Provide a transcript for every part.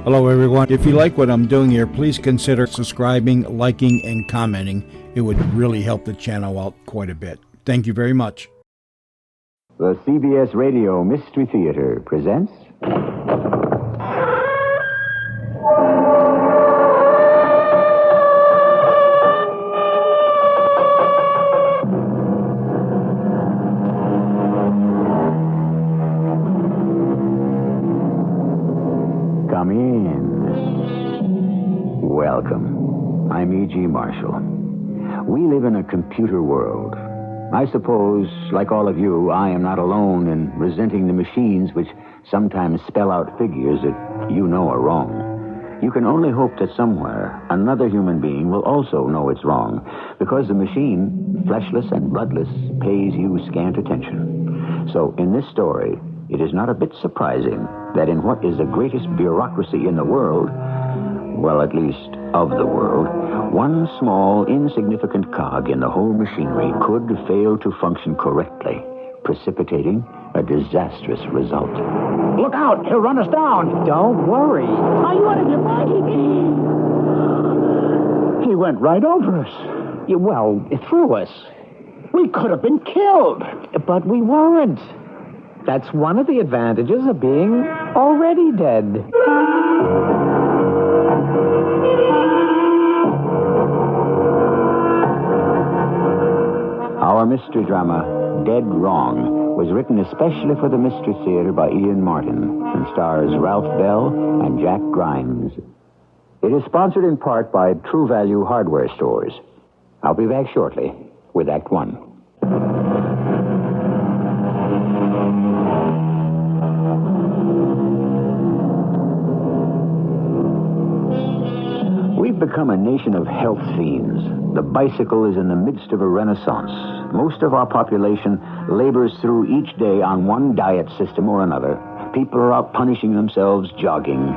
Hello, everyone. If you like what I'm doing here, please consider subscribing, liking, and commenting. It would really help the channel out quite a bit. Thank you very much. The CBS Radio Mystery Theater presents... Come in. Welcome. I'm E.G. Marshall. We live in a computer world. I suppose, like all of you, I am not alone in resenting the machines which sometimes spell out figures that you know are wrong. You can only hope that somewhere another human being will also know it's wrong, because the machine, fleshless and bloodless, pays you scant attention. So in this story, it is not a bit surprising that in what is the greatest bureaucracy in the world, well, at least of the world, one small, insignificant cog in the whole machinery could fail to function correctly, precipitating a disastrous result. Look out! He'll run us down! Don't worry. Are you out of your mind? He went right over us. Well, through us. We could have been killed. But we weren't. That's one of the advantages of being already dead. Our mystery drama, Dead Wrong, was written especially for the Mystery Theater by Ian Martin and stars Ralph Bell and Jack Grimes. It is sponsored in part by True Value Hardware Stores. I'll be back shortly with Act One. We've become a nation of health fiends. The bicycle is in the midst of a renaissance. Most of our population labors through each day on one diet system or another. People are out punishing themselves jogging.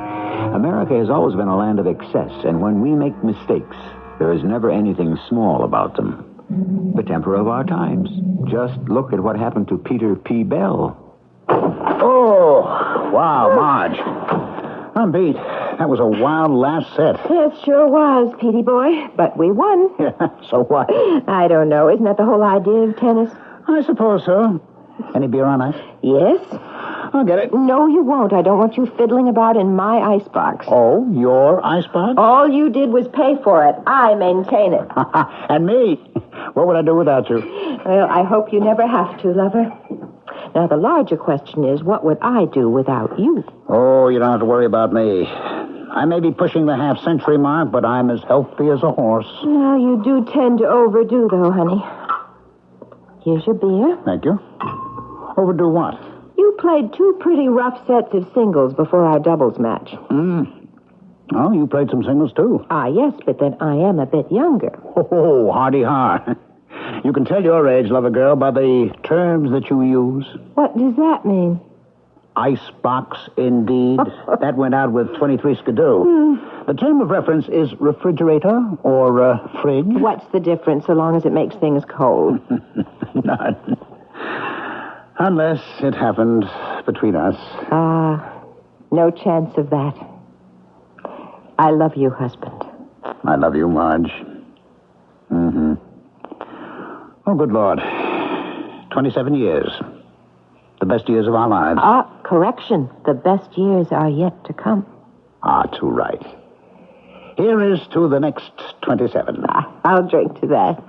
America has always been a land of excess, and when we make mistakes, there is never anything small about them. The temper of our times. Just look at what happened to Peter P. Bell. Oh, wow, Marge. I'm beat. That was a wild last set. It sure was, Petey boy. But we won. So what? I don't know. Isn't that the whole idea of tennis? I suppose so. Any beer on ice? Yes. I'll get it. No, you won't. I don't want you fiddling about in my icebox. Oh, your icebox? All you did was pay for it. I maintain it. And me? What would I do without you? Well, I hope you never have to, lover. Now, the larger question is, what would I do without you? Oh, you don't have to worry about me. I may be pushing the half-century mark, but I'm as healthy as a horse. Well, you do tend to overdo, though, honey. Here's your beer. Thank you. Overdo what? You played 2 pretty rough sets of singles before our doubles match. Oh, you played some singles, too. Ah, yes, but then I am a bit younger. Oh, hardy-har. You can tell your age, lover girl, by the terms that you use. What does that mean? Icebox, indeed. That went out with 23 Skidoo. The term of reference is refrigerator or fridge. What's the difference so long as it makes things cold? None. Unless it happened between us. No chance of that. I love you, husband. I love you, Marge. Oh, good Lord. 27 years. The best years of our lives. Correction. The best years are yet to come. Too right. Here is to the next 27. I'll drink to that.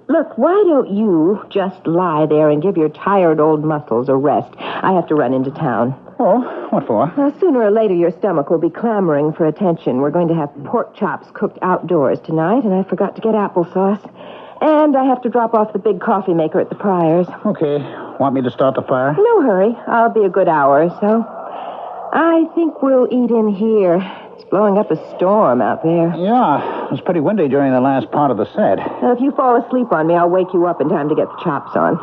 Look, why don't you just lie there and give your tired old muscles a rest? I have to run into town. Oh, what for? Well, sooner or later, your stomach will be clamoring for attention. We're going to have pork chops cooked outdoors tonight, and I forgot to get applesauce. And I have to drop off the big coffee maker at the Pryor's. Okay. Want me to start the fire? No hurry. I'll be a good hour or so. I think we'll eat in here. It's blowing up a storm out there. Yeah, it was pretty windy during the last part of the set. Well, if you fall asleep on me, I'll wake you up in time to get the chops on.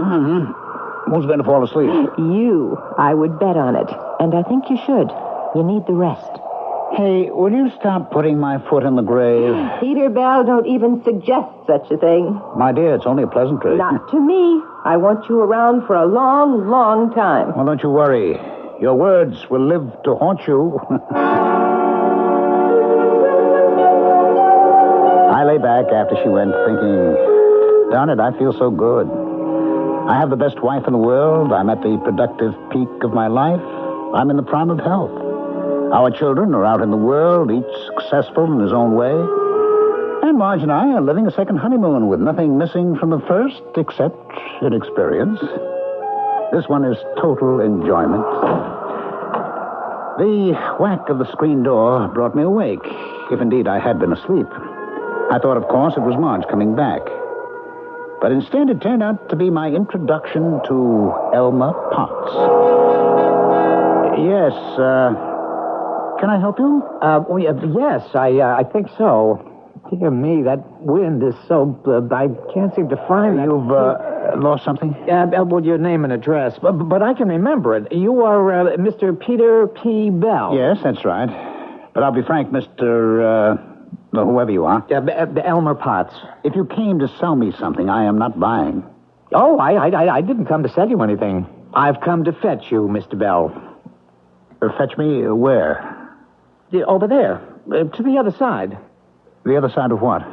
Who's going to fall asleep? You. I would bet on it. And I think you should. You need the rest. Hey, will you stop putting my foot in the grave? Peter Bell, don't even suggest such a thing. My dear, it's only a pleasantry. Not to me. I want you around for a long, long time. Well, don't you worry. Your words will live to haunt you. I lay back after she went thinking, darn it, I feel so good. I have the best wife in the world. I'm at the productive peak of my life. I'm in the prime of health. Our children are out in the world, each successful in his own way. And Marge and I are living a second honeymoon with nothing missing from the first except inexperience. This one is total enjoyment. The whack of the screen door brought me awake, if indeed I had been asleep. I thought, of course, it was Marge coming back. But instead, it turned out to be my introduction to Elmer Potts. Yes, can I help you? Yes, I think so. Dear me, that wind is so... I can't seem to find that. You've lost something? Well, your name and address, but I can remember it. You are Mr. Peter P. Bell. Yes, that's right. But I'll be frank, Mr. Whoever you are. Elmer Potts. If you came to sell me something, I am not buying. Oh, I didn't come to sell you anything. I've come to fetch you, Mr. Bell. Fetch me where? Over there, to the other side. The other side of what?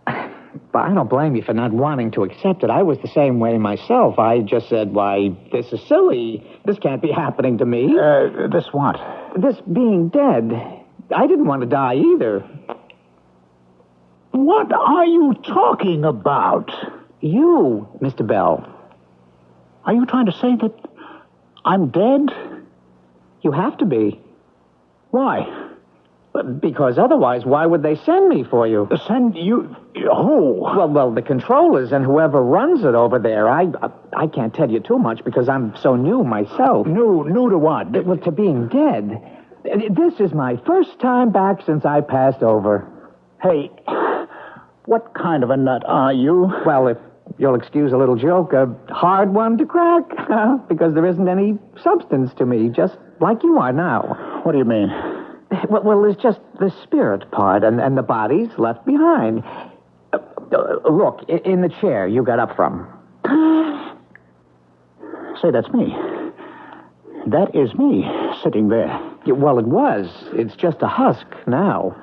But I don't blame you for not wanting to accept it. I was the same way myself. I just said, why, this is silly. This can't be happening to me. This what? This being dead. I didn't want to die either. What are you talking about? You, Mr. Bell. Are you trying to say that I'm dead? You have to be. Why? Because otherwise, why would they send me for you? Send you? Who? Well, the controllers and whoever runs it over there. I can't tell you too much because I'm so new myself. New to what? Well, to being dead. This is my first time back since I passed over. Hey, what kind of a nut are you? Well, if you'll excuse a little joke, a hard one to crack, because there isn't any substance to me, just like you are now. What do you mean? Well, there's just the spirit part, and the body's left behind. Look, in the chair you got up from. Say, that's me. That is me, sitting there. Well, it was. It's just a husk now.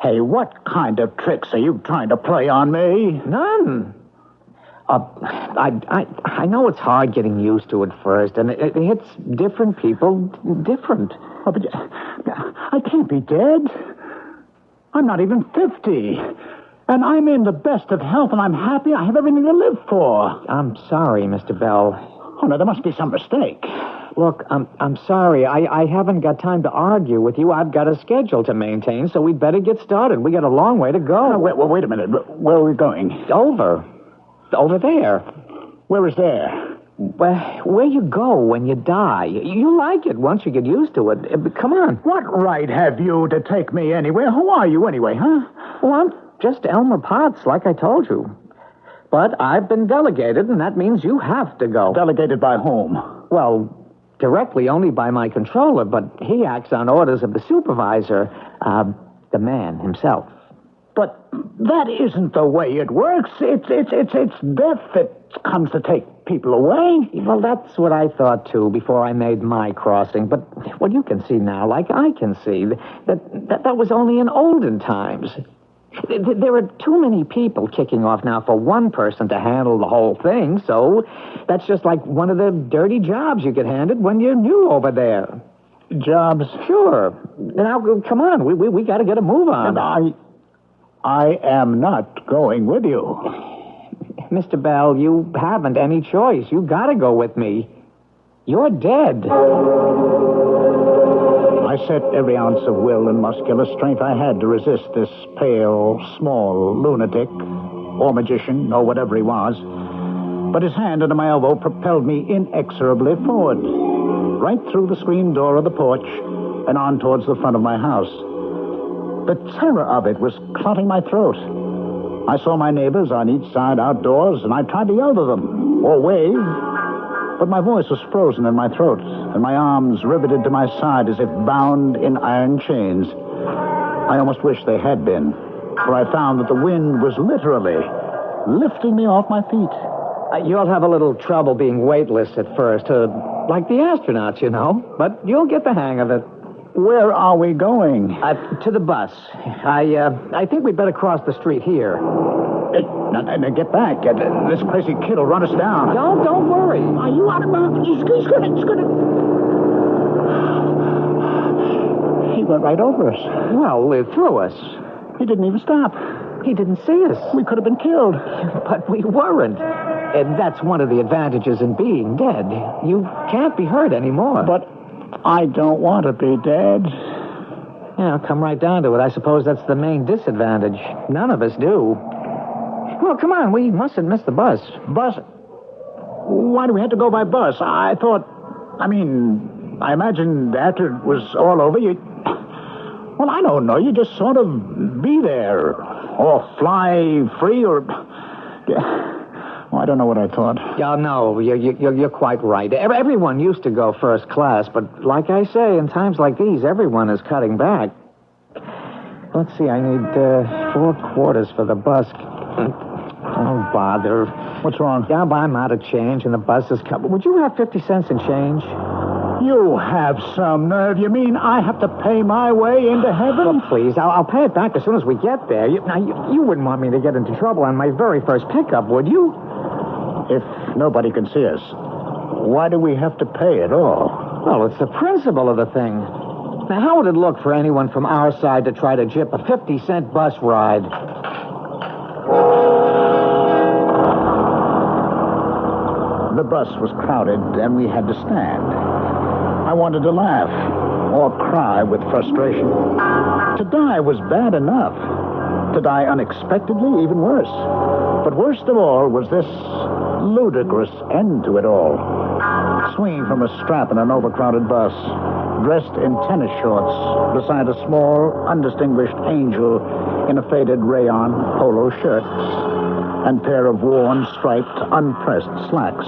Hey, what kind of tricks are you trying to play on me? None. I know it's hard getting used to it first, and it hits different people different. Oh, but I can't be dead. I'm not even 50. And I'm in the best of health, and I'm happy. I have everything to live for. I'm sorry, Mr. Bell. Oh, no, there must be some mistake. Look, I'm sorry. I haven't got time to argue with you. I've got a schedule to maintain, so we'd better get started. We got a long way to go. Oh, wait a minute. Where are we going? Over there. Where is there? Where you go when you die. You like it once you get used to it. Come on. What right have you to take me anywhere? Who are you anyway, huh? Well, I'm just Elmer Potts, like I told you. But I've been delegated, and that means you have to go. Delegated by whom? Well, directly only by my controller, but he acts on orders of the supervisor, the man himself. But that isn't the way it works. It's death that comes to take people away. Well, that's what I thought, too, before I made my crossing. But what you can see now, like I can see, that was only in olden times. There are too many people kicking off now for one person to handle the whole thing, so that's just like one of the dirty jobs you get handed when you're new over there. Jobs? Sure. Now, come on, we got to get a move on. And I am not going with you. Mr. Bell, you haven't any choice. You got to go with me. You're dead. I set every ounce of will and muscular strength I had to resist this pale, small lunatic, or magician, or whatever he was. But his hand under my elbow propelled me inexorably forward, right through the screen door of the porch and on towards the front of my house. The terror of it was clotting my throat. I saw my neighbors on each side outdoors, and I tried to yell to them, or wave, but my voice was frozen in my throat, and my arms riveted to my side as if bound in iron chains. I almost wish they had been, for I found that the wind was literally lifting me off my feet. You'll have a little trouble being weightless at first, like the astronauts, you know. But you'll get the hang of it. Where are we going? To the bus. I think we'd better cross the street here. Now, get back. This crazy kid will run us down. Don't worry. Are you out of bounds? He's gonna... He went right over us. Well, through us. He didn't even stop. He didn't see us. We could have been killed. But we weren't. And that's one of the advantages in being dead. You can't be hurt anymore. But I don't want to be dead. Yeah, come right down to it. I suppose that's the main disadvantage. None of us do. Well, come on. We mustn't miss the bus. Bus? Why do we have to go by bus? I imagined after it was all over, well, I don't know. You just sort of be there. Or fly free, or... I don't know what I thought. Yeah, no, you're quite right. Everyone used to go first class, but like I say, in times like these, everyone is cutting back. Let's see, I need 4 quarters for the bus. Oh, bother. What's wrong? Yeah, but I'm out of change, and the bus is coming. Would you have 50 cents in change? You have some nerve. You mean I have to pay my way into heaven? Well, please, I'll pay it back as soon as we get there. You wouldn't want me to get into trouble on my very first pickup, would you? If nobody can see us, why do we have to pay at all? Well, it's the principle of the thing. Now, how would it look for anyone from our side to try to gyp a 50-cent bus ride? The bus was crowded, and we had to stand. I wanted to laugh or cry with frustration. To die was bad enough. To die unexpectedly, even worse. But worst of all was this ludicrous end to it all. Swinging from a strap in an overcrowded bus, dressed in tennis shorts beside a small, undistinguished angel in a faded rayon polo shirt and pair of worn, striped, unpressed slacks.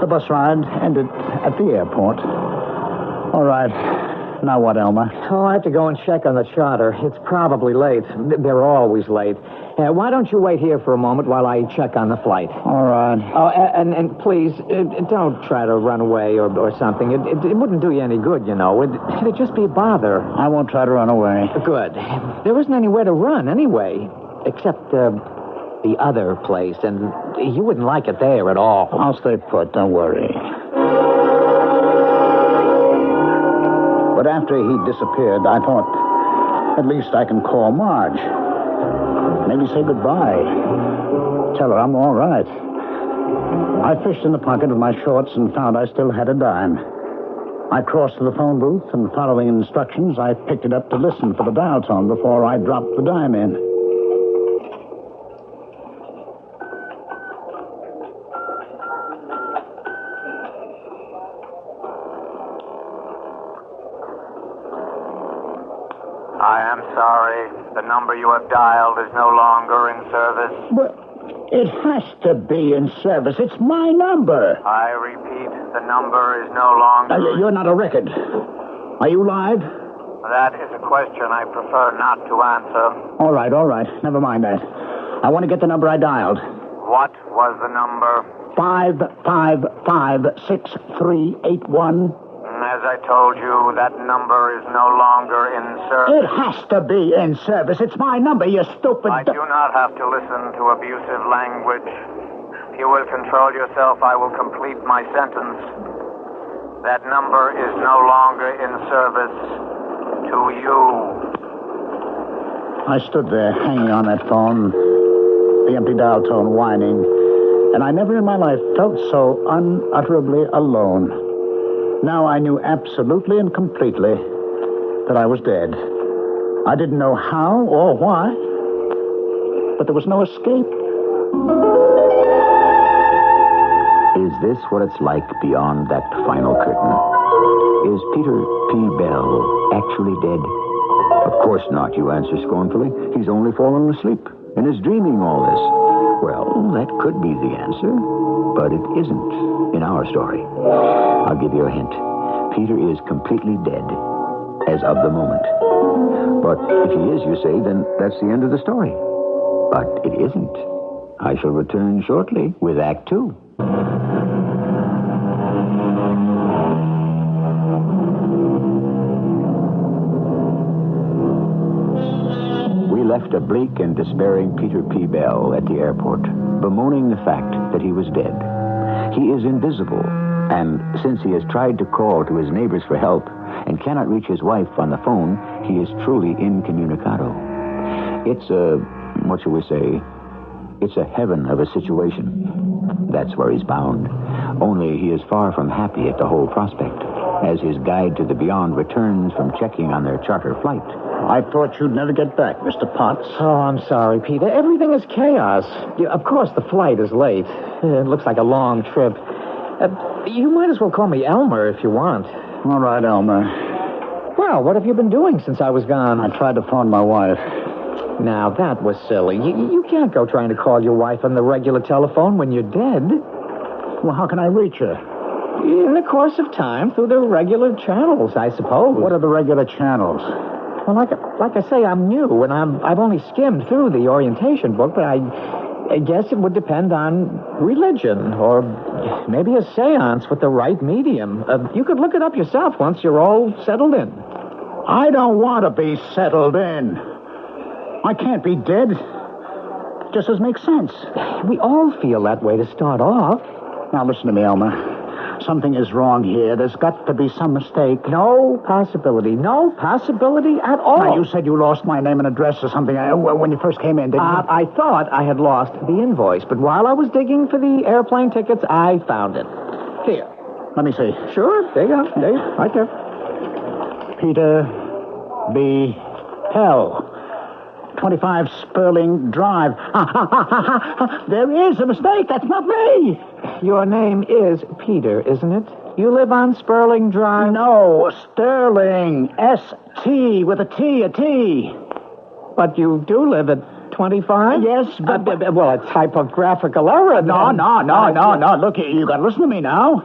The bus ride ended at the airport. All right. Now what, Elmer? Oh, I have to go and check on the charter. It's probably late. They're always late. Why don't you wait here for a moment while I check on the flight? All right. Oh, and please, don't try to run away or something. It wouldn't do you any good, you know. It'd just be a bother. I won't try to run away. Good. There isn't anywhere to run anyway, except the other place, and you wouldn't like it there at all. I'll stay put, don't worry. But after he disappeared, I thought, at least I can call Marge. Maybe say goodbye. Tell her I'm all right. I fished in the pocket of my shorts and found I still had a dime. I crossed to the phone booth, and following instructions, I picked it up to listen for the dial tone before I dropped the dime in. I am sorry. The number you have dialed is no longer in service. But it has to be in service. It's my number. I repeat, the number is no longer... You're not a record. Are you live? That is a question I prefer not to answer. All right. Never mind that. I want to get the number I dialed. What was the number? 555-6381. As I told you, that number is no longer in service. It has to be in service. It's my number, you stupid... I do not have to listen to abusive language. If you will control yourself, I will complete my sentence. That number is no longer in service to you. I stood there, hanging on that phone, the empty dial tone whining, and I never in my life felt so unutterably alone. Now I knew absolutely and completely that I was dead. I didn't know how or why, but there was no escape. Is this what it's like beyond that final curtain? Is Peter P. Bell actually dead? Of course not, you answer scornfully. He's only fallen asleep and is dreaming all this. Well, that could be the answer, but it isn't in our story. I'll give you a hint. Peter is completely dead as of the moment. But if he is, you say, then that's the end of the story. But it isn't. I shall return shortly with Act Two. We left a bleak and despairing Peter P. Bell at the airport, bemoaning the fact that he was dead. He is invisible, and since he has tried to call to his neighbors for help and cannot reach his wife on the phone, he is truly incommunicado. It's what shall we say? It's a heaven of a situation. That's where he's bound. Only he is far from happy at the whole prospect, as his guide to the beyond returns from checking on their charter flight. I thought you'd never get back, Mr. Potts. Oh, I'm sorry, Peter. Everything is chaos. Of course, the flight is late. It looks like a long trip. You might as well call me Elmer if you want. All right, Elmer. Well, what have you been doing since I was gone? I tried to phone my wife. Now, that was silly. You can't go trying to call your wife on the regular telephone when you're dead. Well, how can I reach her? In the course of time, through the regular channels, I suppose. What are the regular channels? Well, like I say, I'm new, and I've only skimmed through the orientation book, but I guess it would depend on religion, or maybe a seance with the right medium. You could look it up yourself once you're all settled in. I don't want to be settled in. I can't be dead. Just doesn't make sense. We all feel that way to start off. Now, listen to me, Elmer. Something is wrong here. There's got to be some mistake. No possibility. No possibility at all. Now, you said you lost my name and address or something when you first came in, didn't you? I thought I had lost the invoice, but while I was digging for the airplane tickets, I found it. Here. Let me see. Sure. There you go. There you go. Right there. Peter B. Pell. 25 Sperling Drive. There is a mistake. That's not me. Your name is Peter, isn't it? You live on Sperling Drive? No, Sterling. S-T with a T, a T. But you do live at 25? Yes, but... well, a typographical error. No. Look, you got to listen to me now.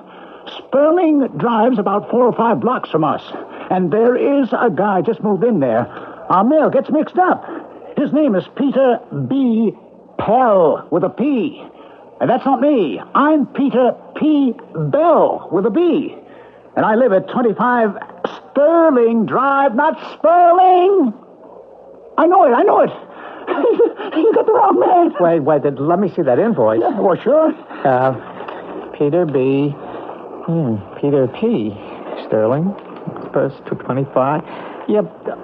Sperling Drive's about 4 or 5 blocks from us. And there is a guy just moved in there. Our mail gets mixed up. His name is Peter B. Pell with a P. And that's not me. I'm Peter P. Bell with a B. And I live at 25 Sterling Drive, not Sperling. I know it. You got the wrong man. Wait, let me see that invoice. Yeah, well, sure. Peter B. Peter P. Sterling. First to 25. Yep.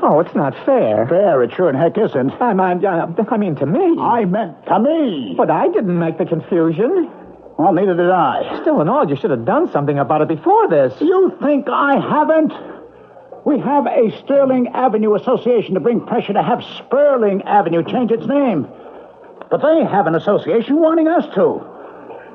Oh, it's not fair. Fair, it sure in heck isn't. I mean, to me. I meant to me. But I didn't make the confusion. Well, neither did I. Still in all, you should have done something about it before this. You think I haven't? We have a Sterling Avenue Association to bring pressure to have Sperling Avenue change its name. But they have an association wanting us to.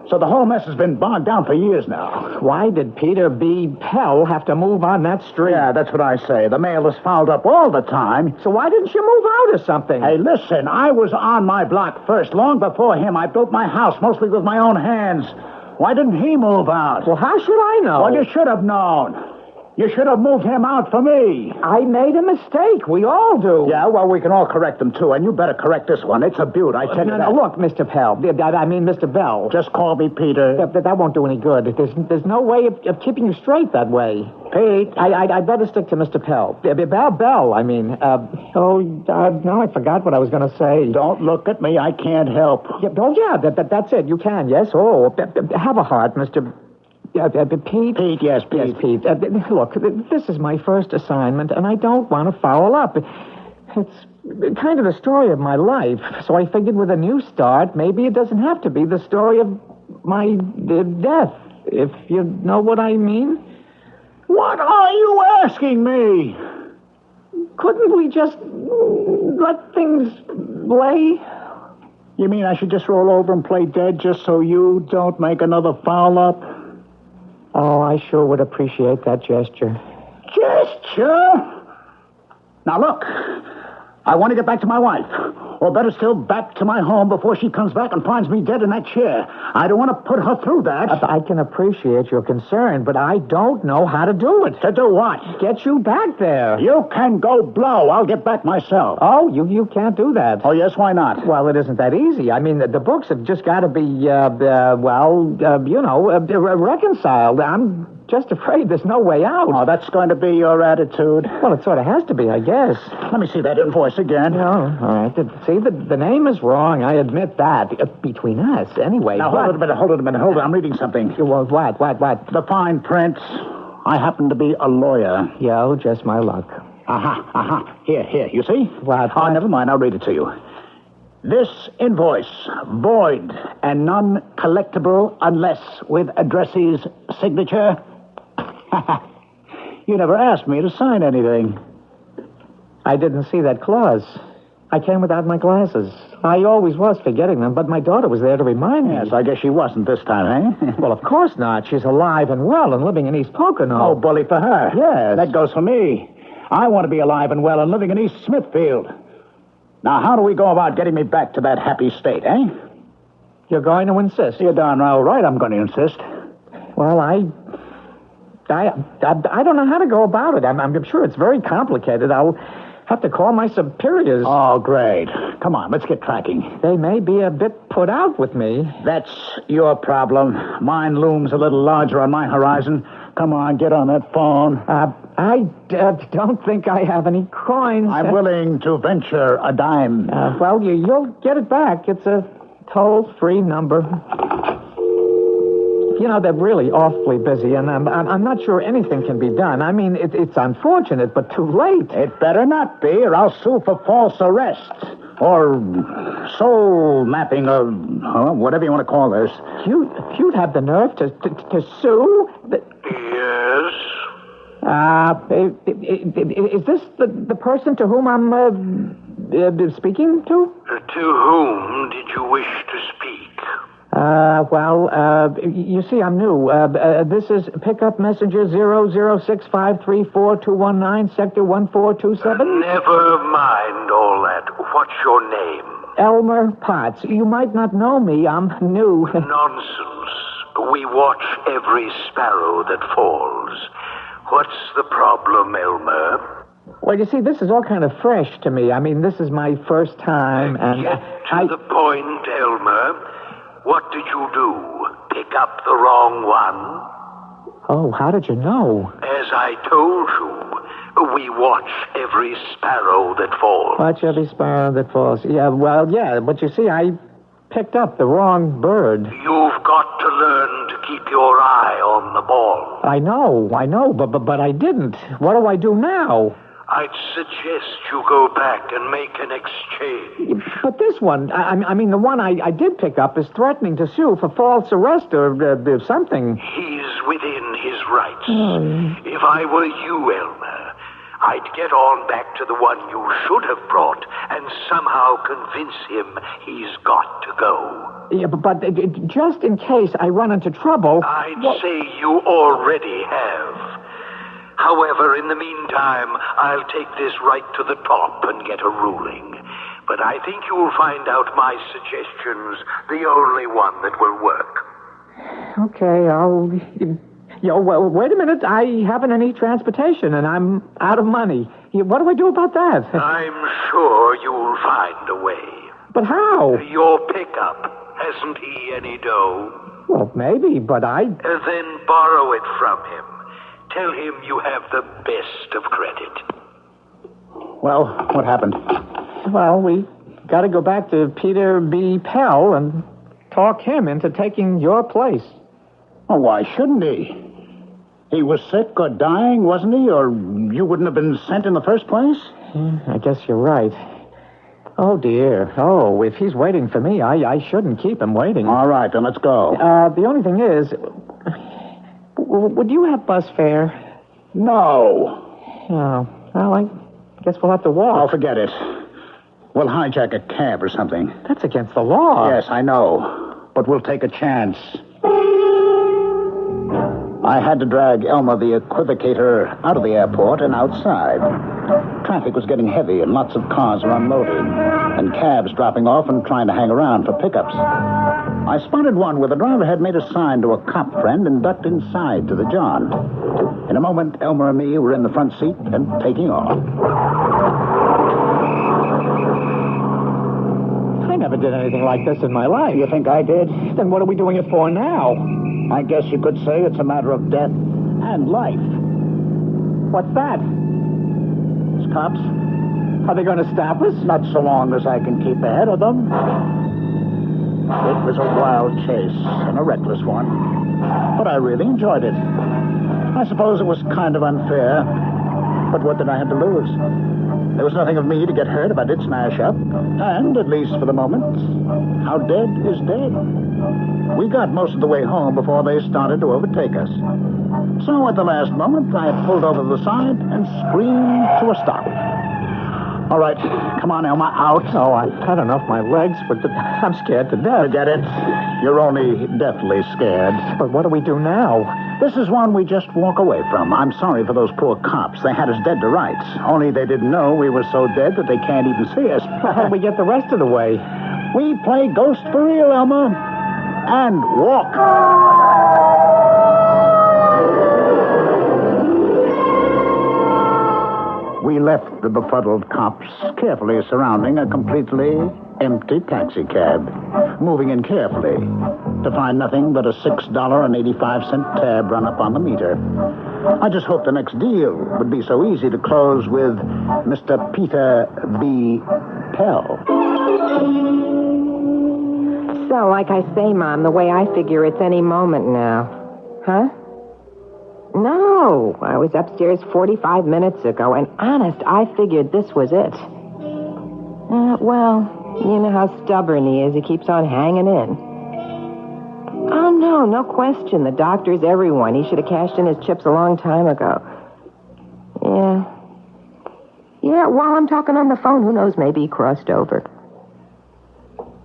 So the whole mess has been bogged down for years now. Why did Peter B. Pell have to move on that street? Yeah, that's what I say. The mail is fouled up all the time. So why didn't you move out or something? Hey, listen, I was on my block first. Long before him, I built my house mostly with my own hands. Why didn't he move out? Well, how should I know? Well, you should have known. You should have moved him out for me. I made a mistake. We all do. Yeah, well, we can all correct them, too, and you better correct this one. It's a beaut, I tell you that. No, look, Mr. Pell. I mean, Mr. Bell. Just call me Peter. That won't do any good. There's no way of keeping you straight that way. Pete. I'd better stick to Mr. Pell. Bell, I mean. Now I forgot what I was going to say. Don't look at me. I can't help. That's it. You can, yes? Oh, have a heart, Mr. Pete? Pete, yes, Pete. Yes, Pete. Look, this is my first assignment, and I don't want to foul up. It's kind of the story of my life, so I figured with a new start, maybe it doesn't have to be the story of my death, if you know what I mean. What are you asking me? Couldn't we just let things lay? You mean I should just roll over and play dead just so you don't make another foul up? Oh, I sure would appreciate that gesture. Gesture? Now, look, I want to get back to my wife. Or better still, back to my home before she comes back and finds me dead in that chair. I don't want to put her through that. I can appreciate your concern, but I don't know how to do it. To do what? Get you back there. You can go blow. I'll get back myself. Oh, you can't do that. Oh, yes, why not? Well, it isn't that easy. I mean, the books have just got to be, reconciled. I'm just afraid there's no way out. Oh, that's going to be your attitude. Well, it sort of has to be, I guess. Let me see that invoice again. Oh, all right. See, the name is wrong. I admit that. Between us, anyway. Now, hold it a minute. Hold it. I'm reading something. Well, what? The fine print. I happen to be a lawyer. Yeah, just my luck. Here. You see? What? Oh, never mind. I'll read it to you. This invoice, void and non-collectible unless with addressee's signature. You never asked me to sign anything. I didn't see that clause. I came without my glasses. I always was forgetting them, but my daughter was there to remind me. Yes, I guess she wasn't this time, eh? Well, of course not. She's alive and well and living in East Pocono. Oh, bully for her. Yes. That goes for me. I want to be alive and well and living in East Smithfield. Now, how do we go about getting me back to that happy state, eh? You're going to insist? You're darn all right, I'm going to insist. Well, I don't know how to go about it. I'm sure it's very complicated. I'll have to call my superiors. Oh, great. Come on, let's get tracking. They may be a bit put out with me. That's your problem. Mine looms a little larger on my horizon. Come on, get on that phone. I don't think I have any coins. I'm willing to venture a dime. Well, you'll get it back. It's a toll-free number. You know, they're really awfully busy, and I'm not sure anything can be done. I mean, it's unfortunate, but too late. It better not be, or I'll sue for false arrest. Or soul mapping, or whatever you want to call this. You'd have the nerve to sue? Yes? Is this the person to whom I'm speaking to? To whom did you wish to speak? You see, I'm new. This is pickup messenger 006534219, sector 1427. Never mind all that. What's your name? Elmer Potts. You might not know me. I'm new. Nonsense. We watch every sparrow that falls. What's the problem, Elmer? Well, you see, this is all kind of fresh to me. I mean, this is my first time, and Get to the point, Elmer. What did you do? Pick up the wrong one? Oh, how did you know? As I told you, we watch every sparrow that falls. Watch every sparrow that falls. Yeah, but you see, I picked up the wrong bird. You've got to learn to keep your eye on the ball. I know, but I didn't. What do I do now? I'd suggest you go back and make an exchange. But this one, I mean, the one I did pick up is threatening to sue for false arrest or something. He's within his rights. If I were you, Elmer, I'd get on back to the one you should have brought and somehow convince him he's got to go. Yeah, but just in case I run into trouble... I'd say you already have. However, in the meantime, I'll take this right to the top and get a ruling. But I think you'll find out my suggestion's the only one that will work. Okay, well, wait a minute. I haven't any transportation, and I'm out of money. What do I do about that? I'm sure you'll find a way. But how? Your pickup. Hasn't he any dough? Well, maybe, but Then borrow it from him. Tell him you have the best of credit. Well, what happened? Well, we got to go back to Peter B. Pell and talk him into taking your place. Oh, why shouldn't he? He was sick or dying, wasn't he? Or you wouldn't have been sent in the first place? I guess you're right. Oh, dear. Oh, if he's waiting for me, I shouldn't keep him waiting. All right, then let's go. The only thing is... Would you have bus fare? No. Oh, well, I guess we'll have to walk. Oh, forget it. We'll hijack a cab or something. That's against the law. Yes, I know. But we'll take a chance. I had to drag Elmer the equivocator out of the airport and outside. Traffic was getting heavy and lots of cars were unloading, and cabs dropping off and trying to hang around for pickups. I spotted one where the driver had made a sign to a cop friend and ducked inside to the John. In a moment, Elmer and me were in the front seat and taking off. I never did anything like this in my life. You think I did? Then what are we doing it for now? I guess you could say it's a matter of death and life. What's that? It's cops. Are they going to stop us? Not so long as I can keep ahead of them. It was a wild chase and a reckless one, but I really enjoyed it. I suppose it was kind of unfair, but what did I have to lose? There was nothing of me to get hurt if I did smash up, and, at least for the moment, how dead is dead. We got most of the way home before they started to overtake us. So at the last moment, I pulled over to the side and screamed to a stop. All right, come on, Elmer, out. Oh, I don't know if my legs, but I'm scared to death. Forget it. You're only deathly scared. But what do we do now? This is one we just walk away from. I'm sorry for those poor cops. They had us dead to rights. Only they didn't know we were so dead that they can't even see us. How do we get the rest of the way? We play ghost for real, Elmer. And walk. We left the befuddled cops carefully surrounding a completely empty taxicab, moving in carefully to find nothing but a $6.85 tab run up on the meter. I just hoped the next deal would be so easy to close with Mr. Peter B. Pell. So, like I say, Mom, the way I figure it's any moment now. Huh? No, I was upstairs 45 minutes ago, and honest, I figured this was it. Well, you know how stubborn he is. He keeps on hanging in. Oh, no question. The doctor's everyone. He should have cashed in his chips a long time ago. Yeah, while I'm talking on the phone, who knows, maybe he crossed over.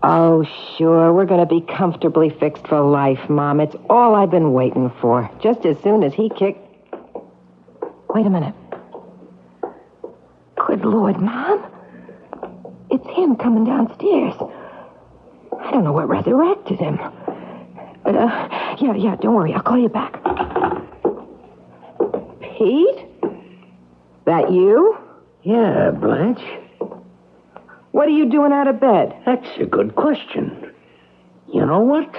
Oh, sure, we're going to be comfortably fixed for life, Mom. It's all I've been waiting for. Just as soon as he kicked... Wait a minute. Good Lord, Mom. It's him coming downstairs. I don't know what resurrected him. Yeah, don't worry. I'll call you back. Pete? That you? Yeah, Blanche. What are you doing out of bed? That's a good question. You know what?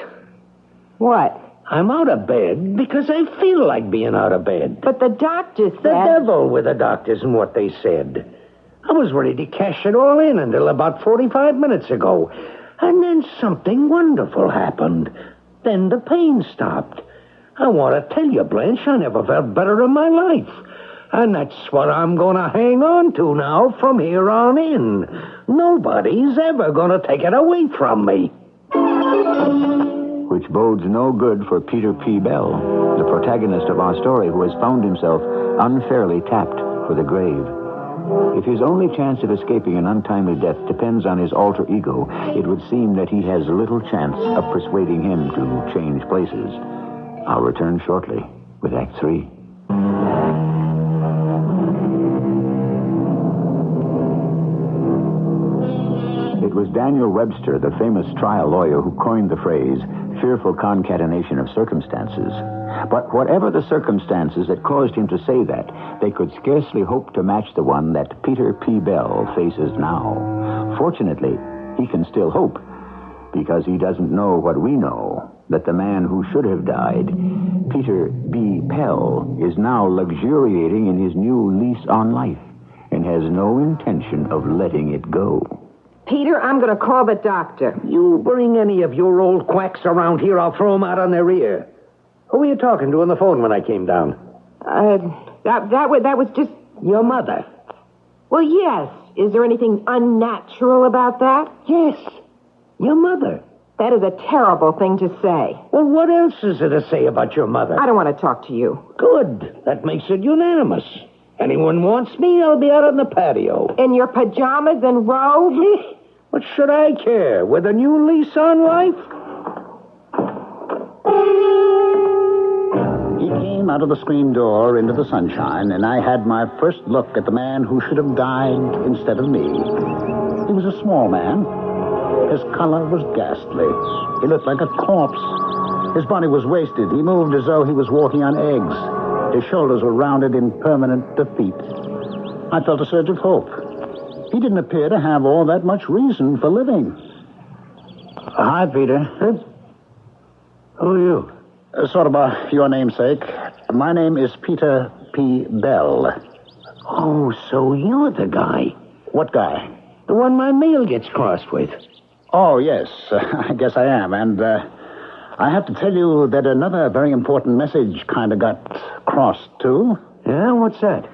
What? I'm out of bed because I feel like being out of bed. But the doctor said... The devil with the doctors and what they said. I was ready to cash it all in until about 45 minutes ago. And then something wonderful happened. Then the pain stopped. I want to tell you, Blanche, I never felt better in my life. And that's what I'm going to hang on to now from here on in. Nobody's ever going to take it away from me. Which bodes no good for Peter P. Bell, the protagonist of our story, who has found himself unfairly tapped for the grave. If his only chance of escaping an untimely death depends on his alter ego, it would seem that he has little chance of persuading him to change places. I'll return shortly with Act 3. It was Daniel Webster, the famous trial lawyer, who coined the phrase, fearful concatenation of circumstances. But whatever the circumstances that caused him to say that, they could scarcely hope to match the one that Peter P. Bell faces now. Fortunately, he can still hope, because he doesn't know what we know, that the man who should have died, Peter B. Pell, is now luxuriating in his new lease on life and has no intention of letting it go. Peter, I'm going to call the doctor. You bring any of your old quacks around here, I'll throw them out on their ear. Who were you talking to on the phone when I came down? That was just... Your mother. Well, yes. Is there anything unnatural about that? Yes. Your mother. That is a terrible thing to say. Well, what else is there to say about your mother? I don't want to talk to you. Good. That makes it unanimous. Anyone wants me, I'll be out on the patio. In your pajamas and robe? What should I care? With a new lease on life? He came out of the screen door into the sunshine, and I had my first look at the man who should have died instead of me. He was a small man. His color was ghastly. He looked like a corpse. His body was wasted. He moved as though he was walking on eggs. His shoulders were rounded in permanent defeat. I felt a surge of hope. He didn't appear to have all that much reason for living. Hi, Peter. Who are you? Sort of your namesake. My name is Peter P. Bell. Oh, so you're the guy. What guy? The one my mail gets crossed with. Oh, yes. I guess I am. And I have to tell you that another very important message kind of got crossed, too. Yeah, what's that?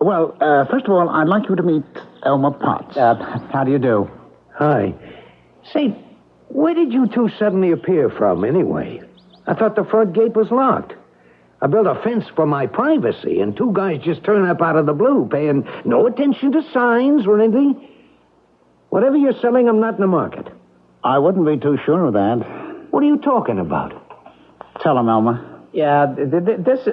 Well, first of all, I'd like you to meet Elmer Potts. How do you do? Hi. Say, where did you two suddenly appear from, anyway? I thought the front gate was locked. I built a fence for my privacy, and two guys just turn up out of the blue, paying no attention to signs or anything. Whatever you're selling, I'm not in the market. I wouldn't be too sure of that. What are you talking about? Tell him, Elmer. Yeah, this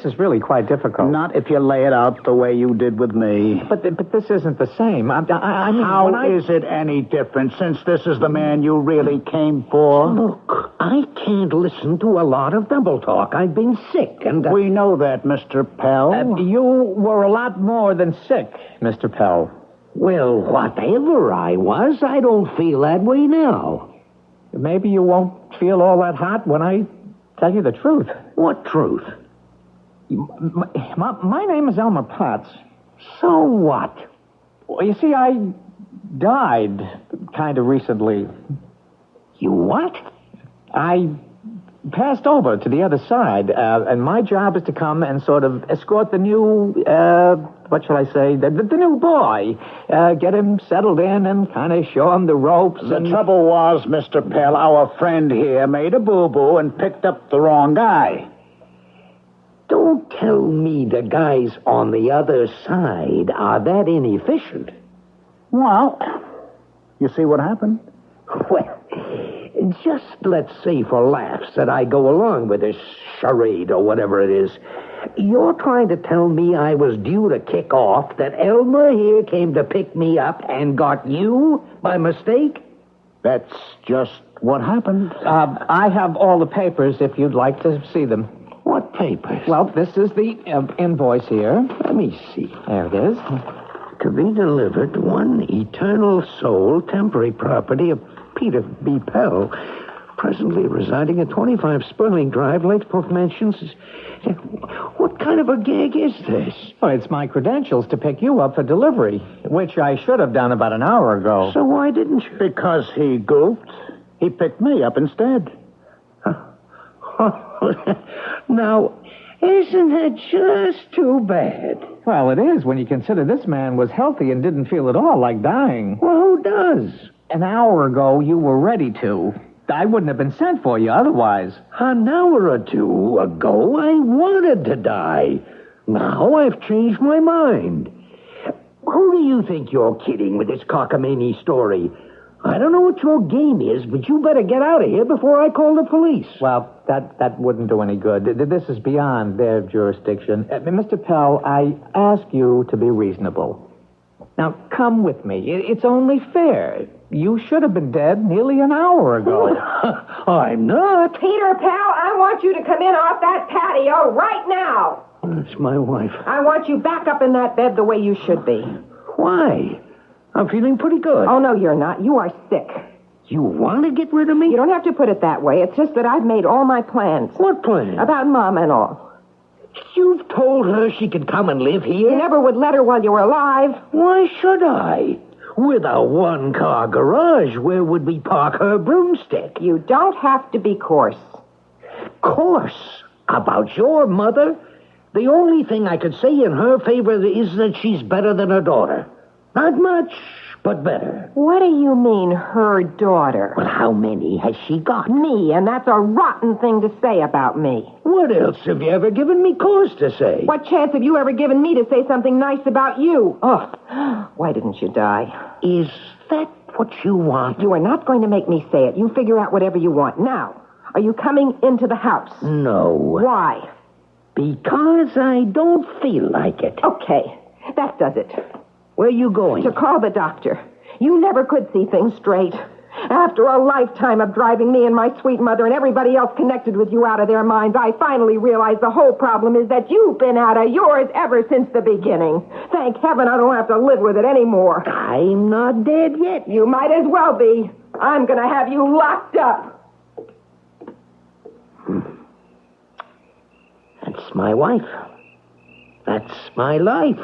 is really quite difficult. Not if you lay it out the way you did with me. But this isn't the same. I mean, How is it any different since this is the man you really came for? Look, I can't listen to a lot of double talk. I've been sick, and... We know that, Mr. Pell. You were a lot more than sick, Mr. Pell. Well, whatever I was, I don't feel that way now. Maybe you won't feel all that hot when I tell you the truth. What truth? My name is Elmer Potts. So what? Well, you see, I died kind of recently. You what? I passed over to the other side, and my job is to come and sort of escort the new, what shall I say, the new boy. Get him settled in and kind of show him the ropes. The trouble was, Mr. Pell, our friend here made a boo-boo and picked up the wrong guy. Don't tell me the guys on the other side are that inefficient. Well, you see what happened? Well, just let's say for laughs that I go along with this charade or whatever it is. You're trying to tell me I was due to kick off, that Elmer here came to pick me up and got you by mistake? That's just what happened. I have all the papers if you'd like to see them. What papers? Well, this is the invoice here. Let me see. There it is. To be delivered, one eternal soul, temporary property of Peter B. Pell, presently residing at 25 Sperling Drive, Lakeport Mansions. What kind of a gag is this? Oh, it's my credentials to pick you up for delivery, which I should have done about an hour ago. So why didn't you? Because he goofed. He picked me up instead. Now, isn't that just too bad? Well, it is when you consider this man was healthy and didn't feel at all like dying. Well, who does? An hour ago, you were ready to. I wouldn't have been sent for you otherwise. An hour or two ago, I wanted to die. Now I've changed my mind. Who do you think you're kidding with this cockamamie story? I don't know what your game is, but you better get out of here before I call the police. Well, that wouldn't do any good. This is beyond their jurisdiction. Mr. Pell, I ask you to be reasonable. Now, come with me. It's only fair. You should have been dead nearly an hour ago. I'm not. Peter Pell, I want you to come in off that patio right now. That's my wife. I want you back up in that bed the way you should be. Why? I'm feeling pretty good. Oh, no, you're not. You are sick. You want to get rid of me? You don't have to put it that way. It's just that I've made all my plans. What plans? About Mom and all. You've told her she could come and live here? You never would let her while you were alive. Why should I? With a one-car garage, where would we park her broomstick? You don't have to be coarse. Coarse? About your mother? The only thing I could say in her favor is that she's better than her daughter. Not much, but better. What do you mean, her daughter? Well, how many has she got? Me, and that's a rotten thing to say about me. What else have you ever given me cause to say? What chance have you ever given me to say something nice about you? Oh, why didn't you die? Is that what you want? You are not going to make me say it. You figure out whatever you want. Now, Are you coming into the house? No. Why? Because I don't feel like it. Okay, that does it. Where you going? To call the doctor. You never could see things straight. After a lifetime of driving me and my sweet mother and everybody else connected with you out of their minds, I finally realized the whole problem is that you've been out of yours ever since the beginning. Thank heaven I don't have to live with it anymore. I'm not dead yet. You might as well be. I'm going to have you locked up. That's my wife. That's my life.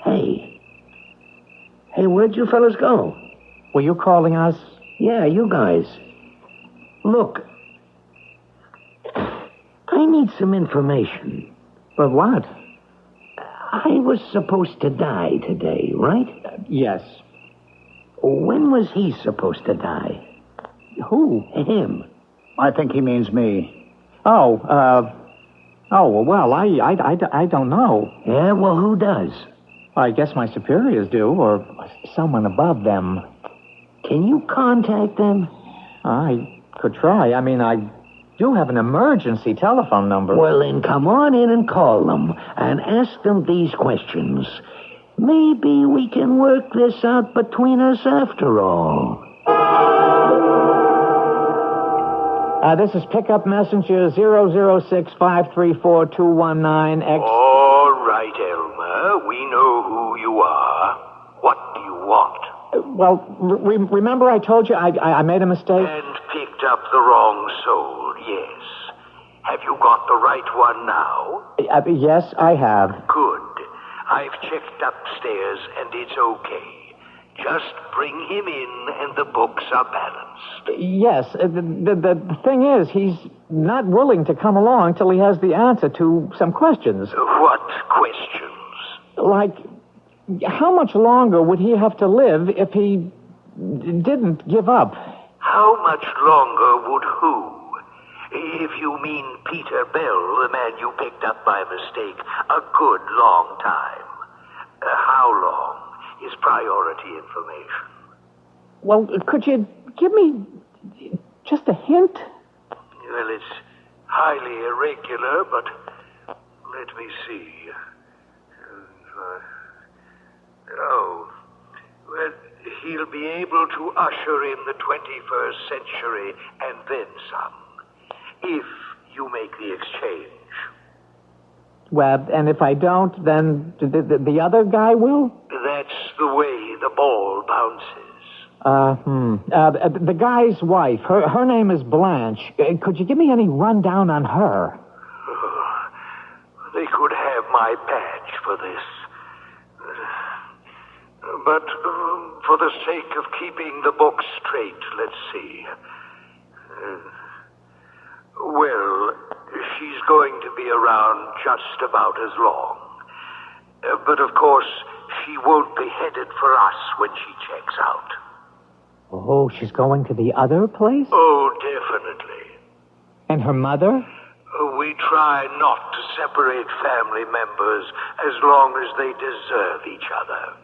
Hey, where'd you fellas go? Were you calling us? Yeah, you guys. Look, I need some information. But what? I was supposed to die today, right? Yes. When was he supposed to die? Who? Him. I think he means me. Oh, well, I don't know. Yeah, well, who does? I guess my superiors do, or someone above them. Can you contact them? I could try. I mean, I do have an emergency telephone number. Well, then come on in and call them and ask them these questions. Maybe we can work this out between us after all. This is pickup messenger 006-534-219. All right, Elmer. We know who you are. What do you want? Well, remember I told you I made a mistake? And picked up the wrong soul, yes. Have you got the right one now? Yes, I have. Good. I've checked upstairs, and it's okay. Just bring him in, and the books are balanced. Yes, the thing is, he's not willing to come along till he has the answer to some questions. What questions? Like, how much longer would he have to live if he didn't give up? How much longer would who? If you mean Peter Bell, the man you picked up by mistake, a good long time. How long is priority information? Well, could you give me just a hint? Well, it's highly irregular, but let me see. Well, he'll be able to usher in the 21st century and then some, if you make the exchange. Well, and if I don't, then the other guy will? That's the way the ball bounces. The guy's wife, her name is Blanche. Could you give me any rundown on her? They could have my badge for this. But for the sake of keeping the book straight, let's see. Well, she's going to be around just about as long. But of course, she won't be headed for us when she checks out. Oh, she's going to the other place? Oh, definitely. And her mother? We try not to separate family members as long as they deserve each other.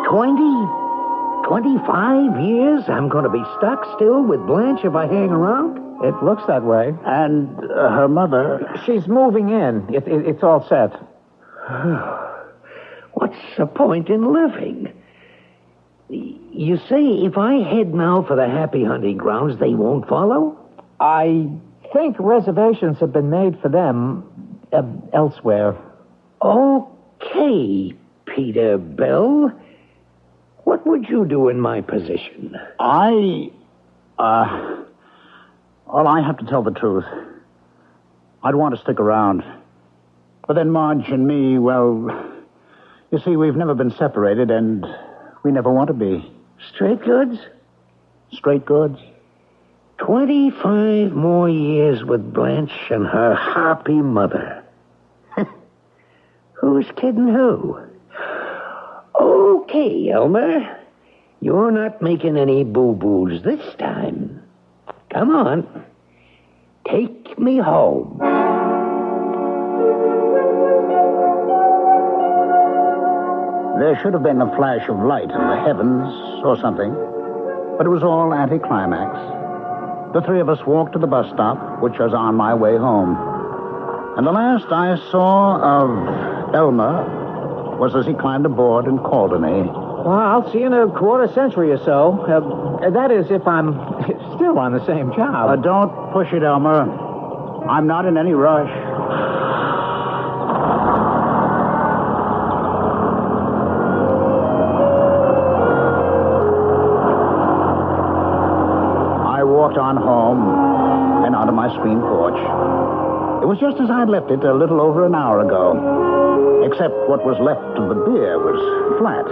25 years? I'm going to be stuck still with Blanche if I hang around? It looks that way. And her mother... She's moving in. It's all set. What's the point in living? You say if I head now for the happy hunting grounds, they won't follow? I think reservations have been made for them elsewhere. Okay, Peter Bell. What would you do in my position? Well, I have to tell the truth. I'd want to stick around. But then Marge and me, well, you see, we've never been separated, and we never want to be. Straight goods? Straight goods. 25 more years with Blanche and her harpy mother. Who's kidding who? Okay, Elmer. You're not making any boo-boos this time. Come on. Take me home. There should have been a flash of light in the heavens or something, but it was all anticlimax. The three of us walked to the bus stop, which was on my way home. And the last I saw of Elmer was as he climbed aboard and called to me. Well, I'll see you in a quarter century or so. That is, if I'm still on the same job. Don't push it, Elmer. I'm not in any rush. I walked on home and onto my screen porch. It was just as I'd left it a little over an hour ago, except what was left of the beer was flat.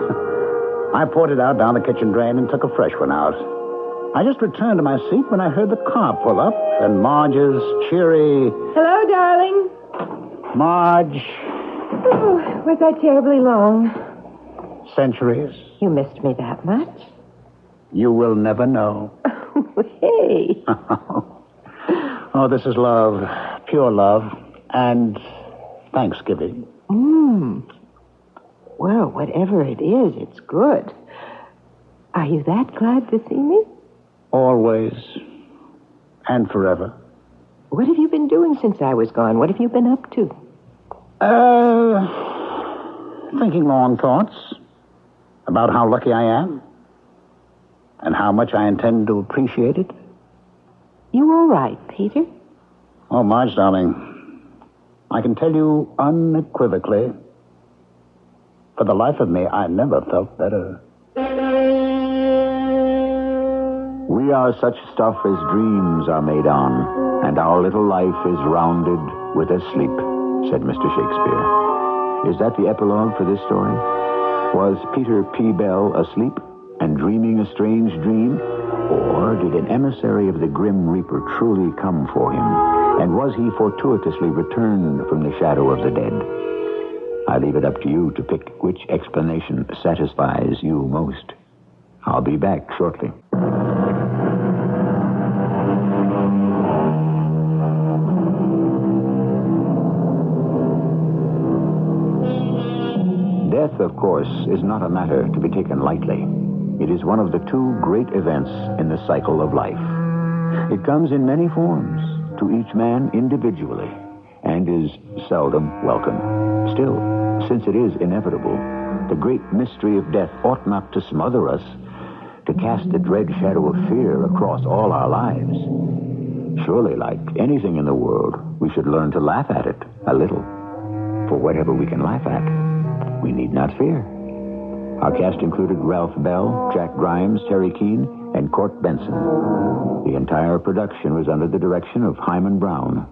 I poured it out down the kitchen drain and took a fresh one out. I just returned to my seat when I heard the car pull up and Marge's cheery... Hello, darling. Marge. Oh, was I terribly long? Centuries. You missed me that much? You will never know. Hey. Oh, this is love. Pure love. And Thanksgiving. Well, whatever it is, it's good. Are you that glad to see me? Always. And forever. What have you been doing since I was gone? What have you been up to? Thinking long thoughts about how lucky I am and how much I intend to appreciate it. You all right, Peter? Oh, Marge, darling, I can tell you unequivocally, for the life of me, I never felt better. We are such stuff as dreams are made on, and our little life is rounded with a sleep, said Mr. Shakespeare. Is that the epilogue for this story? Was Peter P. Bell asleep and dreaming a strange dream? Or did an emissary of the Grim Reaper truly come for him? And was he fortuitously returned from the shadow of the dead? I leave it up to you to pick which explanation satisfies you most. I'll be back shortly. Death, of course, is not a matter to be taken lightly. It is one of the two great events in the cycle of life. It comes in many forms, to each man individually, and is seldom welcome. Still, since it is inevitable, the great mystery of death ought not to smother us, to cast the dread shadow of fear across all our lives. Surely, like anything in the world, we should learn to laugh at it a little. For whatever we can laugh at, we need not fear. Our cast included Ralph Bell, Jack Grimes, Teri Keane, and Court Benson. The entire production was under the direction of Hyman Brown.